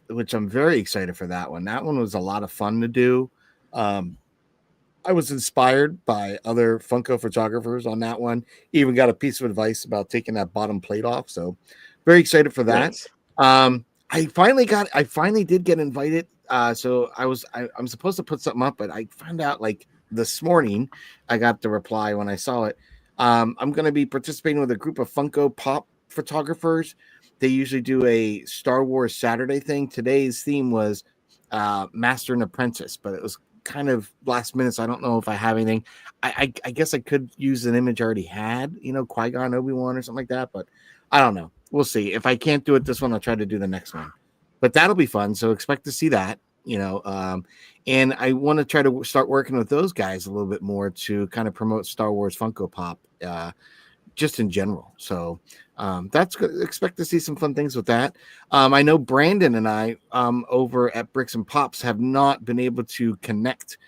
which I'm very excited for that one. That one was a lot of fun to do. I was inspired by other Funko photographers on that one. Even got a piece of advice about taking that bottom plate off. So very excited for that. Nice. I finally did get invited. So I'm supposed to put something up, but I found out like this morning, I got the reply when I saw it. I'm going to be participating with a group of Funko Pop photographers. They usually do a Star Wars Saturday thing. Today's theme was Master and Apprentice, but it was kind of last minute, so I don't know if I have anything. I guess I could use an image I already had, Qui-Gon, Obi-Wan or something like that, but I don't know. We'll see. If I can't do it this one, I'll try to do the next one. But that'll be fun, so expect to see that, and I want to try to start working with those guys a little bit more to kind of promote Star Wars Funko Pop just in general. So that's good. Expect to see some fun things with that. I know Brandon and I over at Bricks and Pops have not been able to connect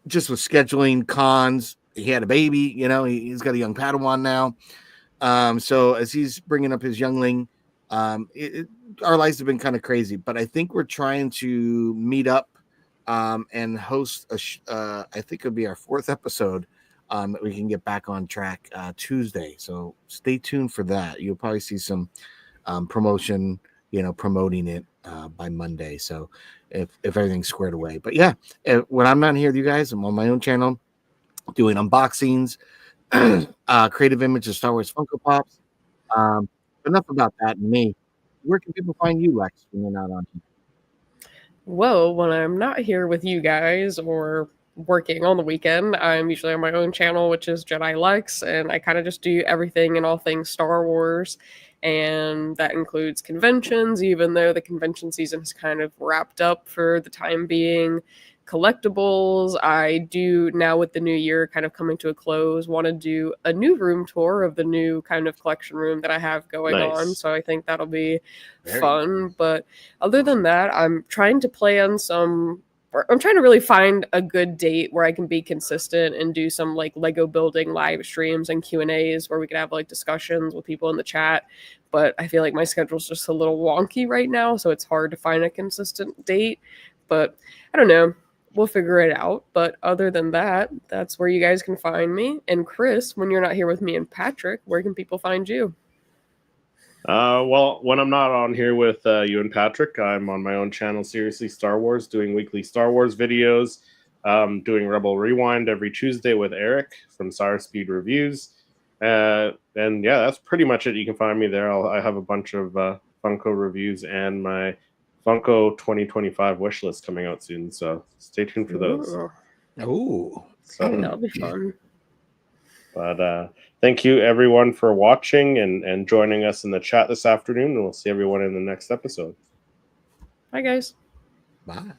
just with scheduling cons. He had a baby, he's got a young Padawan now. So as he's bringing up his youngling, our lives have been kind of crazy, but I think we're trying to meet up and host I think it'll be our 4th episode that we can get back on track Tuesday. So stay tuned for that. You'll probably see some promotion, promoting it by Monday. So if everything's squared away, but yeah, when I'm not here with you guys, I'm on my own channel doing unboxings, creative images, Star Wars Funko Pops. Enough about that and me. Where can people find you, Lex, when you're not on here? Well, when I'm not here with you guys or working on the weekend, I'm usually on my own channel, which is Jedi Lex, and I kind of just do everything and all things Star Wars, and that includes conventions, even though the convention season has kind of wrapped up for the time being. Collectibles, I do now with the new year kind of coming to a close, want to do a new room tour of the new kind of collection room that I have going on, so I think that'll be fun. But other than that, I'm trying to really find a good date where I can be consistent and do some like Lego building live streams and Q&As where we can have like discussions with people in the chat. But I feel like my schedule's just a little wonky right now, so it's hard to find a consistent date. But I don't know. We'll figure it out. But other than that, that's where you guys can find me. And Chris, when you're not here with me and Patrick, where can people find you? Well, when I'm not on here with you and Patrick, I'm on my own channel, Seriously Star Wars, doing weekly Star Wars videos, doing Rebel Rewind every Tuesday with Eric from Sire Speed Reviews. And yeah, that's pretty much it. You can find me there. I have a bunch of Funko reviews and my Funko 2025 wish list coming out soon, so stay tuned for those. Oh, so that'll be fun. But thank you everyone for watching and joining us in the chat this afternoon, and we'll see everyone in the next episode. Bye, guys. Bye.